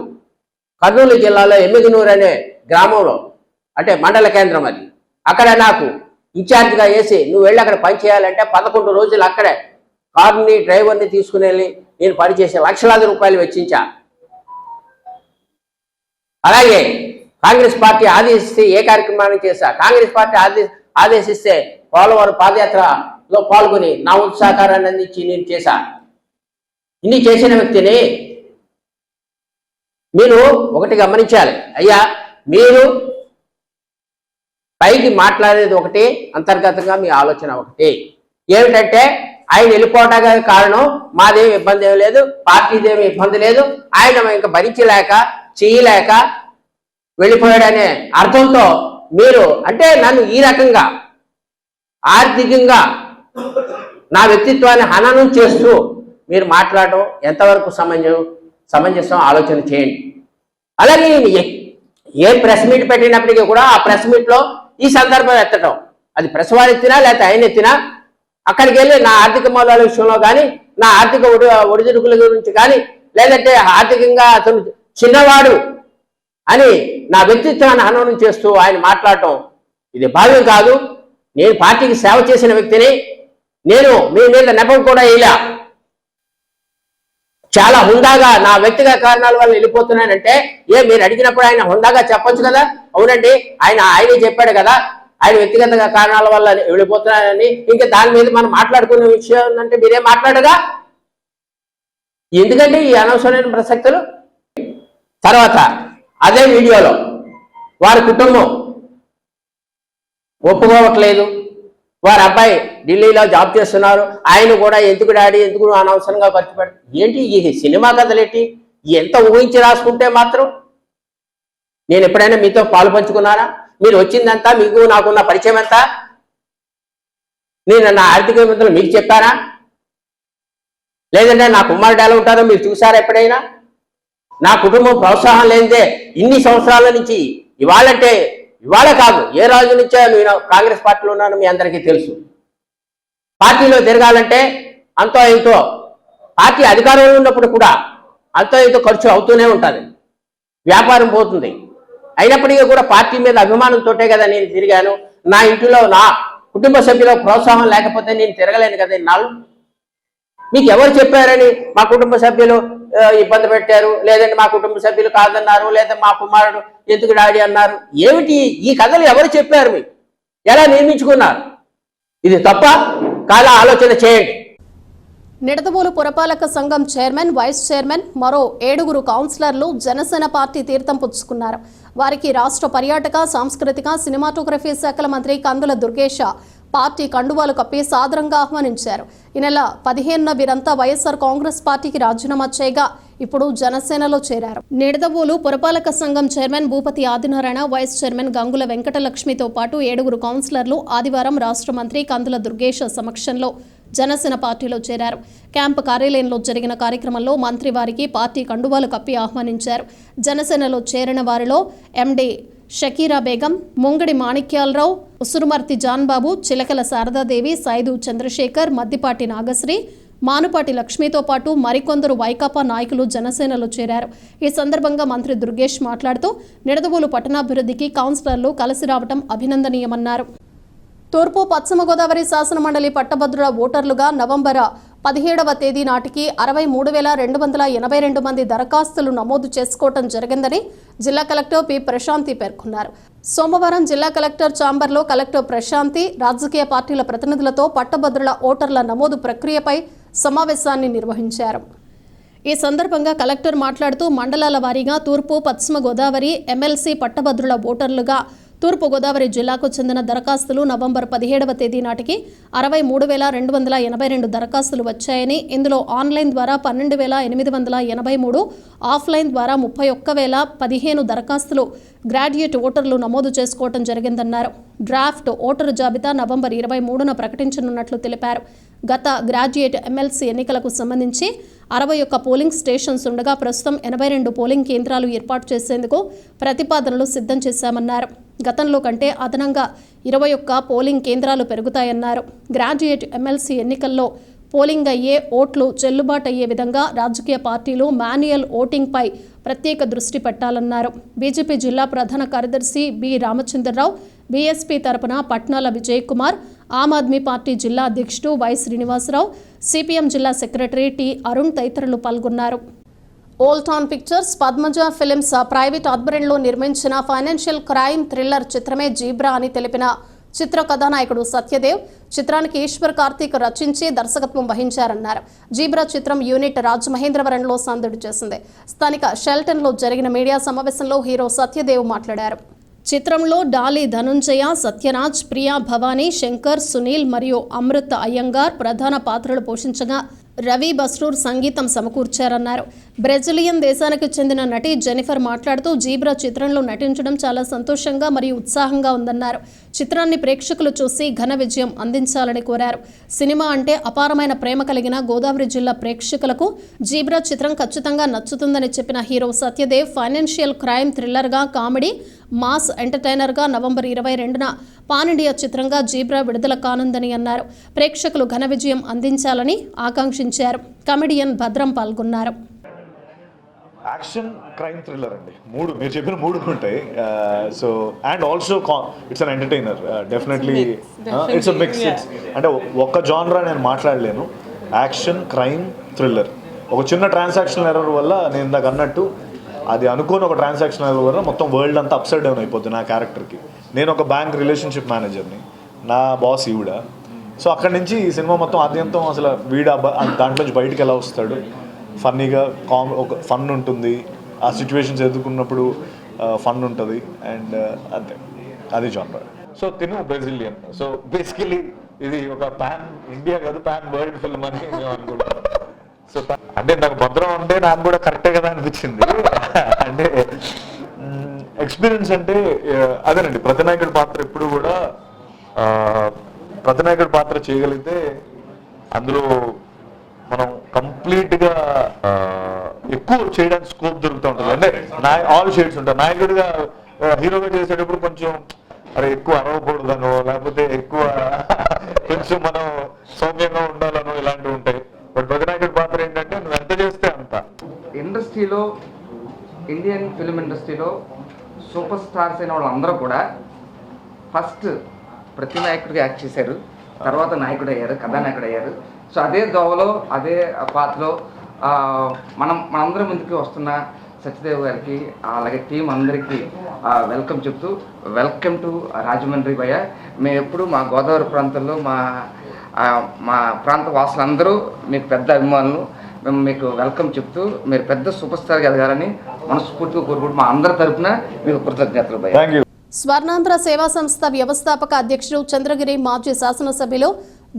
కర్నూలు జిల్లాలో ఎమ్మిగనూరు అనే గ్రామంలో, అంటే మండల కేంద్రం అది, అక్కడ నాకు ఇన్ఛార్జ్గా వేసి నువ్వు వెళ్ళి అక్కడ పని చేయాలంటే 11 రోజులు అక్కడే కారుని, డ్రైవర్ని తీసుకుని వెళ్ళి నేను పనిచేసే లక్షలాది రూపాయలు వెచ్చించా. అలాగే కాంగ్రెస్ పార్టీ ఆదేశిస్తే ఏ కార్యక్రమాన్ని చేశా, కాంగ్రెస్ పార్టీ ఆదేశిస్తే పోలవరం పాదయాత్రలో పాల్గొని నా వంతు సహకారాన్ని అందించి నేను చేశా. ఇన్ని చేసిన వ్యక్తిని మీరు ఒకటి గమనించాలి అయ్యా, మీరు పైకి మాట్లాడేది ఒకటి, అంతర్గతంగా మీ ఆలోచన ఒకటి. ఏమిటంటే ఆయన వెళ్ళిపోవడానికి కారణం మాదేమి ఇబ్బంది ఏమి లేదు, పార్టీదేమి ఇబ్బంది లేదు, ఆయన ఇంకా భరించలేక చేయలేక వెళ్ళిపోయాడనే అర్థంతో మీరు అంటే నన్ను ఈ రకంగా ఆర్థికంగా నా వ్యక్తిత్వాన్ని హననం చేస్తూ మీరు మాట్లాడటం ఎంతవరకు సమంజసం ఆలోచన చేయండి. అలాగే ఏ ప్రెస్ మీట్ పెట్టినప్పటికీ కూడా ఆ ప్రెస్ మీట్లో ఈ సందర్భం ఎత్తడం, అది ప్రెస్ వారు ఎత్తినా లేకపోతే ఆయన ఎత్తినా అక్కడికి వెళ్ళి నా ఆర్థిక మూలాల విషయంలో కానీ, నా ఆర్థిక ఒడిదుడుకుల గురించి కానీ, లేదంటే ఆర్థికంగా అతను చిన్నవాడు అని నా వ్యక్తిత్వాన్ని హననం చేస్తూ ఆయన మాట్లాడటం ఇది భావ్యం కాదు. నేను పార్టీకి సేవ చేసిన వ్యక్తిని, నేను మీ మీద నెపం కూడా ఇలా చాలా హుందాగా నా వ్యక్తిగత కారణాల వల్ల వెళ్ళిపోతున్నానంటే మీరు అడిగినప్పుడు ఆయన హుందాగా చెప్పొచ్చు కదా, అవునండి ఆయనే చెప్పాడు కదా ఆయన వ్యక్తిగత కారణాల వల్ల వెళ్ళిపోతున్నానని. ఇంకా దాని మీద మనం మాట్లాడుకునే విషయం అంటే మీరేం మాట్లాడగా, ఎందుకంటే ఈ అనవసరమైన ప్రసక్తులు. తర్వాత అదే వీడియోలో వారి కుటుంబం ఒప్పుకోవట్లేదు, వారి అబ్బాయి ఢిల్లీలో జాబ్ చేస్తున్నారు, ఆయన కూడా ఎందుకు డాడీ ఎందుకు అనవసరంగా ఖర్చు పెడతారు. ఏంటి ఈ సినిమా కథలేంటి? ఎంత ఊహించి రాసుకుంటే మాత్రం నేను ఎప్పుడైనా మీతో పాలు పంచుకున్నానా? మీరు వచ్చిందంతా మీకు నాకున్న పరిచయం ఎంత? నేను నా ఆర్థిక ఇబ్బందులు మీకు చెప్పానా? లేదంటే నా కుమారుడు ఎలా ఉంటారో మీరు చూసారా ఎప్పుడైనా? నా కుటుంబం ప్రోత్సాహం లేనిదే ఇన్ని సంవత్సరాల నుంచి ఇవాళ కాదు, ఏ రోజు నుంచో నేను కాంగ్రెస్ పార్టీలో ఉన్నాను మీ అందరికీ తెలుసు. పార్టీలో తిరగాలంటే అంతో ఎంతో, పార్టీ అధికారంలో ఉన్నప్పుడు కూడా అంతో ఎంతో ఖర్చు అవుతూనే ఉంటుంది, వ్యాపారం పోతుంది. అయినప్పటికీ కూడా పార్టీ మీద అభిమానంతోటే కదా నేను తిరిగాను. నా ఇంట్లో నా కుటుంబ సభ్యుల ప్రోత్సాహం లేకపోతే నేను తిరగలేను కదా ఇన్నాళ్ళు. మీకు ఎవరు చెప్పారని మా కుటుంబ సభ్యులు ఇబ్బంది పెట్టారు, లేదంటే మా కుటుంబ సభ్యులు కాదన్నారు, లేదా మా కుమారుడు ఎందుకు డాడీ అన్నారు? ఏమిటి ఈ కథలు ఎవరు చెప్పారు? మీకు ఎలా నిర్మించుకున్నారు? ఇది తప్ప కాలా ఆలోచన చేయండి.
నిడదవోలు పురపాలక సంఘం చైర్మన్, వైస్ చైర్మన్, మరో 7 కౌన్సిలర్లు జనసేన పార్టీ తీర్థం పుచ్చుకున్నారు. వారికి రాష్ట్ర పర్యాటక, సాంస్కృతిక, సినిమాటోగ్రఫీ శాఖల మంత్రి కందుల దుర్గేశ పార్టీ కండువాలు కప్పి సాదరంగా ఆహ్వానించారు. ఈ నెల 15న వీరంతా వైఎస్ఆర్ కాంగ్రెస్ పార్టీకి రాజీనామా చేయగా ఇప్పుడు జనసేనలో చేరారు. నిడదవోలు పురపాలక సంఘం chairman Bhupathi Adinarayana, vice chairman Gangula వెంకటలక్ష్మితో పాటు 7 కౌన్సిలర్లు ఆదివారం రాష్ట్ర మంత్రి కందుల దుర్గేశ సమక్షంలో జనసేన పార్టీలో చేరారు. క్యాంపు కార్యాలయంలో జరిగిన కార్యక్రమంలో మంత్రి వారికి పార్టీ కండువాలు కప్పి ఆహ్వానించారు. జనసేనలో చేరిన వారిలో ఎండి షకీరా బేగం, ముంగడి మాణిక్యాలరావు, ఉసురుమర్తి జాన్బాబు, చిలకల శారదాదేవి, సైదు చంద్రశేఖర్, మద్దిపాటి నాగశ్రీ, మానుపాటి లక్ష్మితో పాటు మరికొందరు వైకాపా నాయకులు జనసేనలో చేరారు. ఈ సందర్భంగా మంత్రి దుర్గేష్ మాట్లాడుతూ నిడదవోలు పట్టణాభివృద్ధికి కౌన్సిలర్లు కలిసి రావడం అభినందనీయమన్నారు. తూర్పు పశ్చిమ గోదావరి శాసనమండలి పట్టభద్రుల ఓటర్లుగా నవంబర్ 17వ తేదీ నాటికి 63,282 మంది దరఖాస్తులు నమోదు చేసుకోవడం జరిగిందని జిల్లా కలెక్టర్ పి ప్రశాంతి పేర్కొన్నారు. సోమవారం జిల్లా కలెక్టర్ ఛాంబర్లో కలెక్టర్ ప్రశాంతి రాజకీయ పార్టీల ప్రతినిధులతో పట్టభద్రుల ఓటర్ల నమోదు ప్రక్రియపై సమావేశాన్ని నిర్వహించారు. ఈ సందర్భంగా కలెక్టర్ మాట్లాడుతూ మండలాల వారీగా తూర్పు పశ్చిమ గోదావరి ఎమ్మెల్సీ పట్టభద్రుల ఓటర్లుగా తూర్పు గోదావరి జిల్లాకు చెందిన దరఖాస్తులు నవంబర్ 17వ తేదీ నాటికి 63,282 దరఖాస్తులు వచ్చాయని, ఇందులో ఆన్లైన్ ద్వారా 12,883, ఆఫ్లైన్ ద్వారా 31,015 దరఖాస్తులు గ్రాడ్యుయేట్ ఓటర్లు నమోదు చేసుకోవడం జరిగిందన్నారు. డ్రాఫ్ట్ ఓటరు జాబితా నవంబర్ 23న ప్రకటించనున్నట్లు తెలిపారు. గత గ్రాడ్యుయేట్ ఎమ్మెల్సీ ఎన్నికలకు సంబంధించి 61 పోలింగ్ స్టేషన్స్ ఉండగా ప్రస్తుతం 82 పోలింగ్ కేంద్రాలు ఏర్పాటు చేసేందుకు ప్రతిపాదనలు సిద్ధం చేశామన్నారు. గతంలో కంటే అదనంగా 21 పోలింగ్ కేంద్రాలు పెరుగుతాయన్నారు. గ్రాడ్యుయేట్ ఎమ్మెల్సీ ఎన్నికల్లో పోలింగ్ అయ్యే ఓట్లు చెల్లుబాటు అయ్యే విధంగా రాజకీయ పార్టీలు మాన్యువల్ ఓటింగ్పై ప్రత్యేక దృష్టి పెట్టాలన్నారు. బీజేపీ జిల్లా ప్రధాన కార్యదర్శి బి రామచంద్రరావు, బీఎస్పీ తరపున పట్నాల విజయ్ కుమార్, ఆమ్ ఆద్మీ పార్టీ జిల్లా అధ్యక్షుడు వై శ్రీనివాసరావు, సిపిఎం జిల్లా సెక్రటరీ టి అరుణ్ తదితరులు పాల్గొన్నారు. Old town pictures, Padmaja films private ఆధ్వర్యంలో నిర్మించిన ఫైనాన్షియల్ క్రైమ్ థ్రిల్లర్ చిత్రమే జీబ్రా అని తెలిపిన చిత్ర కథానాయకుడు సత్యదేవ్, చిత్రానికి ఈశ్వర్ కార్తీక్ రచించి దర్శకత్వం వహించారన్నారు. జీబ్రా చిత్రం యూనిట్ రాజమహేంద్రవరంలో సందడి చేసింది. స్థానిక షెల్టన్లో జరిగిన మీడియా సమావేశంలో హీరో సత్యదేవ్ మాట్లాడారు. చిత్రంలో డాలి ధనుంజయ, సత్యరాజ్, ప్రియా భవానీ, శంకర్, సునీల్ మరియు అమృత్ అయ్యంగార్ ప్రధాన పాత్రలు పోషించగా రవి బస్రూర్ సంగీతం సమకూర్చారన్నారు. బ్రెజిలియన్ దేశానికి చెందిన నటి జెనిఫర్ మాట్లాడుతూ జీబ్రా చిత్రంలో నటించడం చాలా సంతోషంగా మరియు ఉత్సాహంగా ఉందన్నారు. చిత్రాన్ని ప్రేక్షకులు చూసి ఘన విజయం అందించాలని కోరారు. సినిమా అంటే అపారమైన ప్రేమ కలిగిన గోదావరి జిల్లా ప్రేక్షకులకు జీబ్రా చిత్రం ఖచ్చితంగా నచ్చుతుందని చెప్పిన హీరో సత్యదేవ్ ఫైనాన్షియల్ క్రైమ్ థ్రిల్లర్గా, కామెడీ, మాస్ ఎంటర్టైనర్గా నవంబర్ 22న పాన్ ఇండియా చిత్రంగా జీబ్రా విడుదల కానుందని అన్నారు. ప్రేక్షకులు ఘన విజయం అందించాలని ఆకాంక్షించారు. కమెడియన్ భద్రం పాల్గొన్నారు.
యాక్షన్ క్రైమ్ థ్రిల్లర్ అండి, మీరు చెప్పిన మూడు ఉంటాయి. So and also it's an entertainer. Definitely it's a mix. అంటే ఒక్క జానరా నేను మాట్లాడలేను. Action, crime, thriller. ఒక చిన్న ట్రాన్సాక్షన్ ఎర్రర్ వల్ల నేను ఇందాక అన్నట్టు అది అనుకోని ఒక ట్రాన్సాక్షన్ ఎర్రర్ వల్ల మొత్తం వరల్డ్ అంతా అప్సైడ్ డౌన్ అయిపోతుంది నా క్యారెక్టర్కి. నేను ఒక బ్యాంక్ రిలేషన్షిప్ మేనేజర్ని, నా బాస్ ఈవిడ. సో అక్కడి నుంచి ఈ సినిమా మొత్తం ఆద్యంతం అసలు దాంట్లోంచి బయటికి ఎలా వస్తాడు, ఫన్నీగా ఒక ఫన్ ఉంటుంది, ఆ సిచ్యువేషన్స్ ఎదుర్కొన్నప్పుడు ఫన్ ఉంటుంది. అండ్ అంతే, అది జానర్. సో తిను బ్రెజిలియన్. సో బేసికలీ ఇది ఒక పాన్ ఇండియా కాదు, పాన్ వరల్డ్ ఫిల్మ్ అని మేము అనుకుంటాం. సో అంటే నాకు భద్రం అంటే నాకు కూడా కరెక్టే కదా అనిపించింది. అంటే ఎక్స్పీరియన్స్ అంటే అదేనండి, ప్రతినాయకుడి పాత్ర ఎప్పుడు కూడా ప్రతినాయకుడి పాత్ర చేయగలిగితే అందులో మనం కంప్లీట్గా ఎక్కువ చేయడానికి స్కోప్ దొరుకుతూ ఉంటుంది. అంటే ఆల్ షేడ్స్ ఉంటాయి. నాయకుడిగా హీరోగా చేసేటప్పుడు కొంచెం ఎక్కువ అరవకూడదనో, లేకపోతే ఎక్కువ కొంచెం మనం సౌమ్యంగా ఉండాలనో ఇలాంటివి ఉంటాయి. బట్ ప్రతినాయకుడి పాత్ర ఏంటంటే నువ్వు ఎంత చేస్తే అంత.
ఇండస్ట్రీలో, ఇండియన్ ఫిల్మ్ ఇండస్ట్రీలో సూపర్ స్టార్స్ అయిన వాళ్ళందరూ కూడా ఫస్ట్ ప్రతినాయకుడిగా యాక్ట్ చేశారు, తర్వాత నాయకుడు అయ్యారు, కథానాయకుడు అయ్యారు. సో అదే దోవలో, అదే పాత్రలో మనందరం ముందుకు వస్తున్న సత్యదేవ్ గారికి, అలాగే టీం అందరికీ వెల్కమ్ చెప్తూ, వెల్కమ్ టు రాజమండ్రి భయ్య. మేము ఎప్పుడు మా గోదావరి ప్రాంతంలో మా ప్రాంత వాసులందరూ మీకు పెద్ద అభిమానులు. మేము మీకు వెల్కమ్ చెప్తూ మీరు పెద్ద సూపర్ స్టార్గా ఎదగాలని మనస్ఫూర్తిగా కోరుకుంటూ మా అందరి తరఫున మీకు కృతజ్ఞతలు భయ్య.
స్వర్ణాంధ్ర సేవా సంస్థ వ్యవస్థాపక అధ్యక్షుడు, చంద్రగిరి మాజీ శాసనసభ్యులు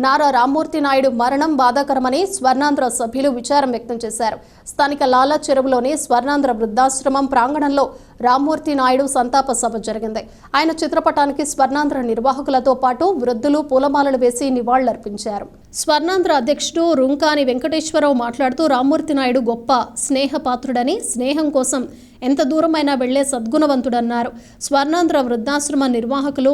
నారా రామ్మూర్తి నాయుడు మరణం బాధాకరమని స్వర్ణాంధ్ర సభ్యులు విచారం వ్యక్తం చేశారు. స్థానిక లాలా చెరువులోని స్వర్ణాంధ్ర వృద్ధాశ్రమం ప్రాంగణంలో రామ్మూర్తి నాయుడు సంతాప సభ జరిగింది. ఆయన చిత్రపటానికి స్వర్ణాంధ్ర నిర్వాహకులతో పాటు వృద్ధులు పూలమాలలు వేసి నివాళులర్పించారు. స్వర్ణాంధ్ర అధ్యక్షుడు రుంకాని వెంకటేశ్వరరావు మాట్లాడుతూ రామ్మూర్తి నాయుడు గొప్ప స్నేహపాత్రుడని, స్నేహం కోసం ఎంత దూరమైనా వెళ్లే సద్గుణవంతుడన్నారు. స్వర్ణాంధ్ర వృద్ధాశ్రమ నిర్వాహకులు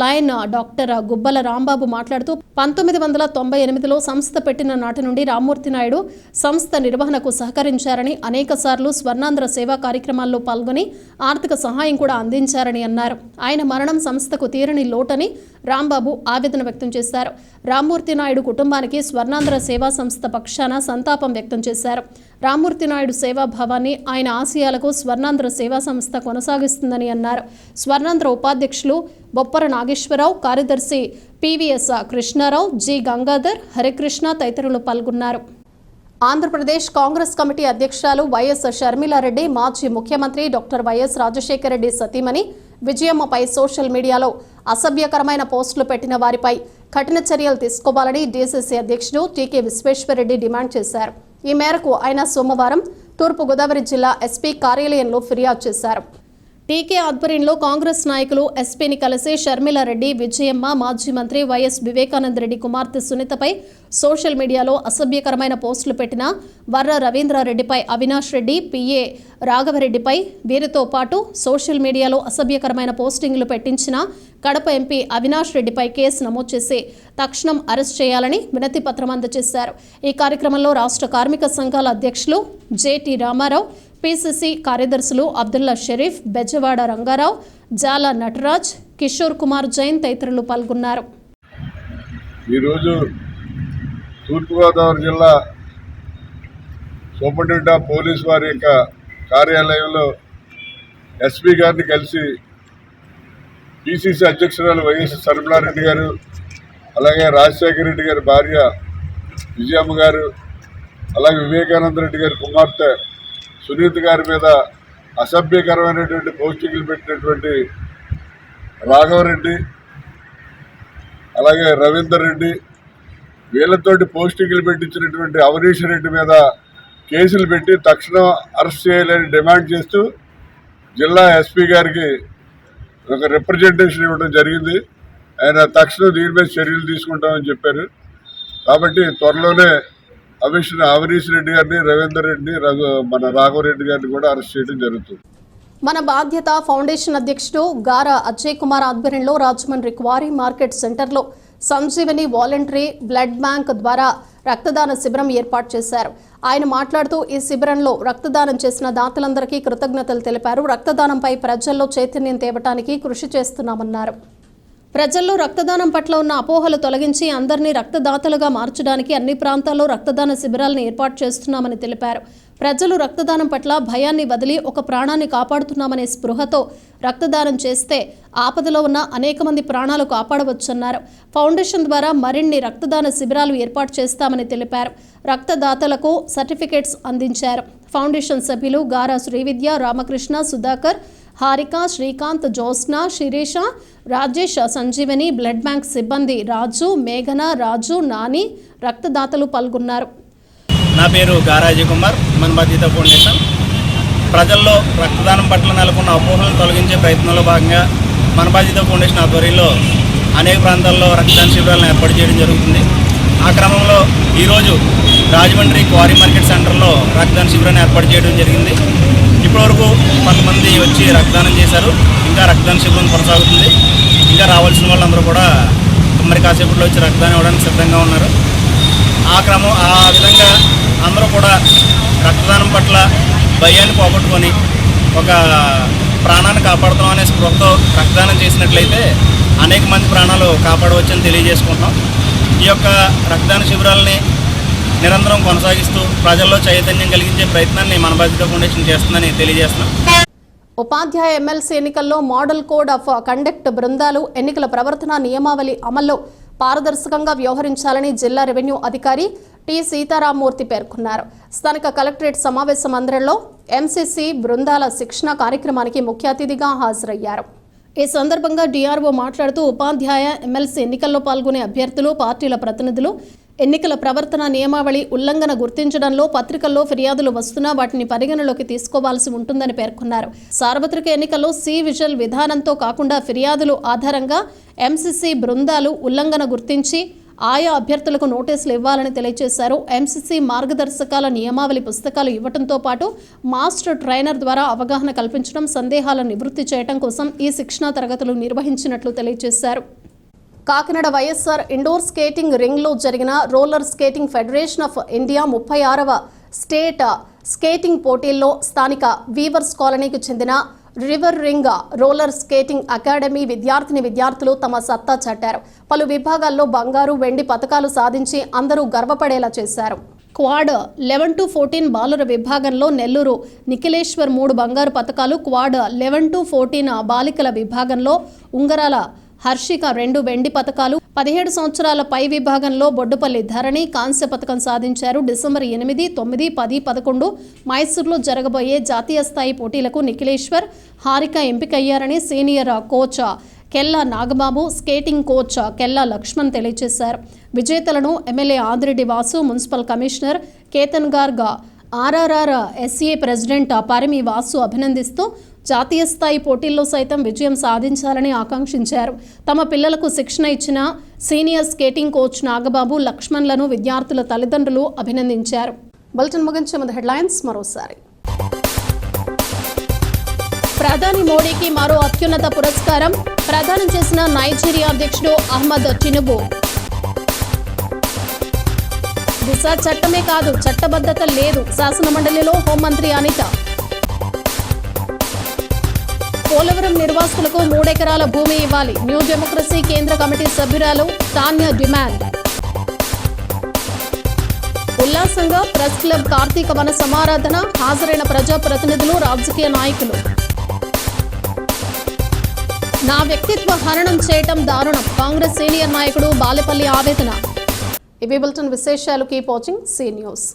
లైన్ డాక్టర్ గుబ్బల రాంబాబు మాట్లాడుతూ 1998లో సంస్థ పెట్టిన నాటి నుండి రామ్మూర్తి నాయుడు సంస్థ నిర్వహణకు సహకరించారని, అనేకసార్లు స్వర్ణాంధ్ర సేవా కార్యక్రమాల్లో పాల్గొని ఆర్థిక సహాయం కూడా అందించారని అన్నారు. ఆయన మరణం సంస్థకు తీరని లోటని రాంబాబు ఆవేదన వ్యక్తం చేశారు. రామ్మూర్తి నాయుడు కుటుంబానికి స్వర్ణాంధ్ర సేవా సంస్థ పక్షాన సంతాపం వ్యక్తం చేశారు. రామ్మూర్తి నాయుడు సేవాభావాన్ని, ఆయన ఆశయాలకు స్వర్ణాంధ్ర సేవా సంస్థ కొనసాగిస్తుందని అన్నారు. స్వర్ణాంధ్ర ఉపాధ్యక్షులు బొప్పర నాగేశ్వరరావు, కార్యదర్శి పివిఎస్ కృష్ణారావు, జి గంగాధర్, హరికృష్ణ తదితరులు పాల్గొన్నారు. ఆంధ్రప్రదేశ్ కాంగ్రెస్ కమిటీ అధ్యక్షురాలు వైఎస్ షర్మిలారెడ్డి, మాజీ ముఖ్యమంత్రి డాక్టర్ వైఎస్ రాజశేఖర రెడ్డి సతీమణి విజయమ్మపై సోషల్ మీడియాలో అసభ్యకరమైన పోస్టులు పెట్టిన వారిపై కఠిన చర్యలు తీసుకోవాలని డీసీసీ అధ్యక్షుడు టీకే విశ్వేశ్వరరెడ్డి డిమాండ్ చేశారు. ఈ మేరకు ఆయన సోమవారం తూర్పుగోదావరి జిల్లా ఎస్పీ కార్యాలయంలో ఫిర్యాదు చేశారు. టీకే ఆధ్వర్యంలో కాంగ్రెస్ నాయకులు ఎస్పీని కలిసి షర్మిలారెడ్డి, విజయమ్మ, మాజీ మంత్రి వైఎస్ వివేకానందరెడ్డి కుమార్తె సునీతపై సోషల్ మీడియాలో అసభ్యకరమైన పోస్టులు పెట్టిన వర్ర రవీంద్రారెడ్డిపై, అవినాష్ రెడ్డి, పిఏ రాఘవరెడ్డిపై, వీరితో పాటు సోషల్ మీడియాలో అసభ్యకరమైన పోస్టింగ్లు పెట్టించిన కడప ఎంపీ అవినాష్ రెడ్డిపై కేసు నమోదు చేసి తక్షణం అరెస్ట్ చేయాలని వినతి పత్రం అందజేశారు. ఈ కార్యక్రమంలో రాష్ట్ర కార్మిక సంఘాల అధ్యక్షులు జేటీ రామారావు, పిసిసి కార్యదర్శులు అబ్దుల్లా షరీఫ్, బెజవాడ రంగారావు, జాల నటరాజ్, కిషోర్ కుమార్ జైన్ తదితరులు పాల్గొన్నారు.
ఈరోజు తూర్పుగోదావరి జిల్లా సూపరింటెండెంట్ ఆఫ్ పోలీస్ వారి యొక్క కార్యాలయంలో ఎస్పీ గారిని కలిసి పిసిసి అధ్యక్షురాలు వైఎస్ షర్మిలారెడ్డి గారు, అలాగే రాజశేఖర రెడ్డి గారి భార్య విజయమ్మ గారు, అలాగే వివేకానంద రెడ్డి గారి కుమార్తె సునీత గారి మీద అసభ్యకరమైనటువంటి పోస్టింగ్లు పెట్టినటువంటి రాఘవరెడ్డి, అలాగే రవీందర్ రెడ్డి వీళ్ళతోటి పోస్టింగ్లు పెట్టించినటువంటి అవనీష్ రెడ్డి మీద కేసులు పెట్టి తక్షణం అరెస్ట్ చేయాలని డిమాండ్ చేస్తూ జిల్లా ఎస్పీ గారికి ఒక రిప్రజెంటేషన్ ఇవ్వడం జరిగింది. ఆయన తక్షణం దీని మీద చర్యలు తీసుకుంటామని చెప్పారు. కాబట్టి త్వరలోనే అవనీష్ రెడ్డి గారిని, రవీందర్ రెడ్డిని, మన రాఘవరెడ్డి గారిని కూడా అరెస్ట్ చేయడం జరుగుతుంది.
మన బాధ్యత ఫౌండేషన్ అధ్యక్షుడు గారా అజయ్ కుమార్ ఆధ్వర్యంలో రాజమండ్రి క్వారీ మార్కెట్ సెంటర్లో సంజీవని వాలంటరీ బ్లడ్ బ్యాంక్ ద్వారా రక్తదాన శిబిరం ఏర్పాటు చేశారు. ఆయన మాట్లాడుతూ ఈ శిబిరంలో రక్తదానం చేసిన దాతలందరికీ కృతజ్ఞతలు తెలిపారు. రక్తదానంపై ప్రజల్లో చైతన్యం తేవటానికి కృషి చేస్తున్నామన్నారు. ప్రజల్లో రక్తదానం పట్ల ఉన్న అపోహలు తొలగించి అందరినీ రక్తదాతలుగా మార్చడానికి అన్ని ప్రాంతాల్లో రక్తదాన శిబిరాలను ఏర్పాటు చేస్తున్నామని తెలిపారు. ప్రజలు రక్తదానం పట్ల భయాన్ని వదిలి ఒక ప్రాణాన్ని కాపాడుతున్నామనే స్పృహతో రక్తదానం చేస్తే ఆపదలో ఉన్న అనేక మంది ప్రాణాలు కాపాడవచ్చన్నారు. ఫౌండేషన్ ద్వారా మరిన్ని రక్తదాన శిబిరాలు ఏర్పాటు చేస్తామని తెలిపారు. రక్తదాతలకు సర్టిఫికేట్స్ అందించారు. ఫౌండేషన్ సభ్యులు గారా శ్రీవిద్య, రామకృష్ణ, సుధాకర్, హారిక, శ్రీకాంత్, జ్యోత్స్న, శిరీష, రాజేష్, సంజీవని, బ్లడ్ బ్యాంక్ సిబ్బంది రాజు, మేఘన, రాజు, నాని, రక్తదాతలు పాల్గొన్నారు.
నా పేరు గారా అజయ్ కుమార్, మన బాధ్యత ఫౌండేషన్. ప్రజల్లో రక్తదానం పట్ల నెలకొన్న అపోహలను తొలగించే ప్రయత్నంలో భాగంగా మన బాధ్యత ఫౌండేషన్ ఆధ్వర్యంలో అనేక ప్రాంతాల్లో రక్తదాన శిబిరాలను ఏర్పాటు చేయడం జరుగుతుంది. ఆ క్రమంలో ఈరోజు రాజమండ్రి క్వారీ మార్కెట్ సెంటర్లో రక్తదాన శిబిరాన్ని ఏర్పాటు చేయడం జరిగింది. ఇప్పటివరకు కొంతమంది వచ్చి రక్తదానం చేశారు. ఇంకా రక్తదాన శిబిరం కొనసాగుతుంది. ఇంకా రావాల్సిన వాళ్ళందరూ కూడా మరి కాసేపట్లో వచ్చి రక్తదానం ఇవ్వడానికి సిద్ధంగా ఉన్నారు. ఆ విధంగా అందరూ కూడా రక్తదానం పట్ల భయాన్ని పోగొట్టుకొని ఒక ప్రాణాన్ని కాపాడుతాం అనే స్పృహతో రక్తదానం చేసినట్లయితే అనేక మంది ప్రాణాలు కాపాడవచ్చని తెలియజేసుకుంటున్నాం. ఈ యొక్క రక్తదాన శిబిరాలని నిరంతరం కొనసాగిస్తూ ప్రజల్లో చైతన్యం కలిగించే ప్రయత్నాన్ని మన బాధ్యత ఫౌండేషన్ చేస్తుందని తెలియజేస్తున్నాం.
ఉపాధ్యాయ ఎమ్మెల్సీ ఎన్నికల్లో మోడల్ కోడ్ ఆఫ్ కండక్ట్ బృందాలు ఎన్నికల ప్రవర్తన నియమావళి అమల్లో పారదర్శకంగా వ్యవహరించాలని జిల్లా రెవెన్యూ అధికారి టి సీతారామూర్తి పేర్కొన్నారు. స్థానిక కలెక్టరేట్ సమావేశ మందిరంలో ఎంసీసీ బృందాల శిక్షణ కార్యక్రమానికి ముఖ్య అతిథిగా హాజరయ్యారు. ఈ సందర్భంగా డిఆర్ఓ మాట్లాడుతూ ఉపాధ్యాయ ఎమ్మెల్సీ ఎన్నికల్లో పాల్గొనే అభ్యర్థులు, పార్టీల ప్రతినిధులు ఎన్నికల ప్రవర్తన నియమావళి ఉల్లంఘన గుర్తించడంలో పత్రికల్లో ఫిర్యాదులు వస్తున్నా వాటిని పరిగణలోకి తీసుకోవాల్సి ఉంటుందని పేర్కొన్నారు. సార్వత్రిక ఎన్నికల్లో సి విజిల్ విధానంతో కాకుండా ఫిర్యాదుల ఆధారంగా ఎంసీసీ బృందాలు ఉల్లంఘన గుర్తించి ఆయా అభ్యర్థులకు నోటీసులు ఇవ్వాలని తెలియజేశారు. ఎంసీసీ మార్గదర్శకాల నియమావళి పుస్తకాలు ఇవ్వడంతో పాటు మాస్టర్ ట్రైనర్ ద్వారా అవగాహన కల్పించడం, సందేహాలను నివృత్తి చేయడం కోసం ఈ శిక్షణా తరగతులు నిర్వహించినట్లు తెలియజేశారు. కాకినాడ వైఎస్ఆర్ ఇండోర్ స్కేటింగ్ రింగ్లో జరిగిన roller skating federation of India 36వ స్టేట్ స్కేటింగ్ పోటీల్లో స్థానిక వీవర్స్ కాలనీకి చెందిన river ring roller skating academy విద్యార్థులు తమ సత్తా చాటారు. పలు విభాగాల్లో బంగారు, వెండి పతకాలు సాధించి అందరూ గర్వపడేలా చేశారు. క్వాడ్ 11-14 బాలుర విభాగంలో నెల్లూరు నిఖిలేశ్వర్ 3 బంగారు పతకాలు, క్వాడ్ 11-14 బాలికల విభాగంలో ఉంగరాల హర్షిక 2 వెండి పతకాలు, 17 సంవత్సరాల పై విభాగంలో బొడ్డుపల్లి ధరణి కాంస్య పతకం సాధించారు. డిసెంబర్ 8, 9, 10, 11 మైసూర్లో జరగబోయే జాతీయ స్థాయి పోటీలకు నిఖిలేశ్వర్, హారిక ఎంపికయ్యారని senior coach Kella Nagababu, skating coach Kella Lakshman తెలియజేశారు. విజేతలను MLA Adireddy Vasu, municipal commissioner Ketan Garg, RRR SA president Parimi Vasu అభినందిస్తూ జాతీయ స్థాయి పోటీల్లో సైతం విజయం సాధించాలని ఆకాంక్షించారు. తమ పిల్లలకు శిక్షణ ఇచ్చిన సీనియర్ స్కేటింగ్ కోచ్ నాగబాబు, లక్ష్మణ్లను విద్యార్థుల తల్లిదండ్రులు అభినందించారు. బులెటిన్ ముగించే ముందు హెడ్లైన్స్ మరోసారి. ప్రధాని మోడీకి మరో అత్యున్నత పురస్కారం ప్రదానం చేసిన నైజీరియా అధ్యక్షుడు అహ్మద్ టినుబు. దిశ చట్టమే కాదు, చట్టబద్ధత లేదు, శాసనమండలిలో హోంమంత్రి అనిత. పోలవరం నిర్వాసితులకు 3 ఎకరాల భూమి ఇవ్వాలి, న్యూ డెమోక్రసీ కేంద్ర కమిటీ సభ్యురాలు తాన్య డిమాండ్. ఉల్లాసంగా ప్రెస్ క్లబ్ కార్తీక వన సమారాధన, హాజరైన ప్రజాప్రతినిధులు, రాజకీయ నాయకులు. నా వ్యక్తిత్వ హననం చేయటం దారుణం, కాంగ్రెస్ సీనియర్ నాయకుడు బాలేపల్లి ఆవేదన. ఇవి బులెటిన్ విశేషాలు. Keep watching C news.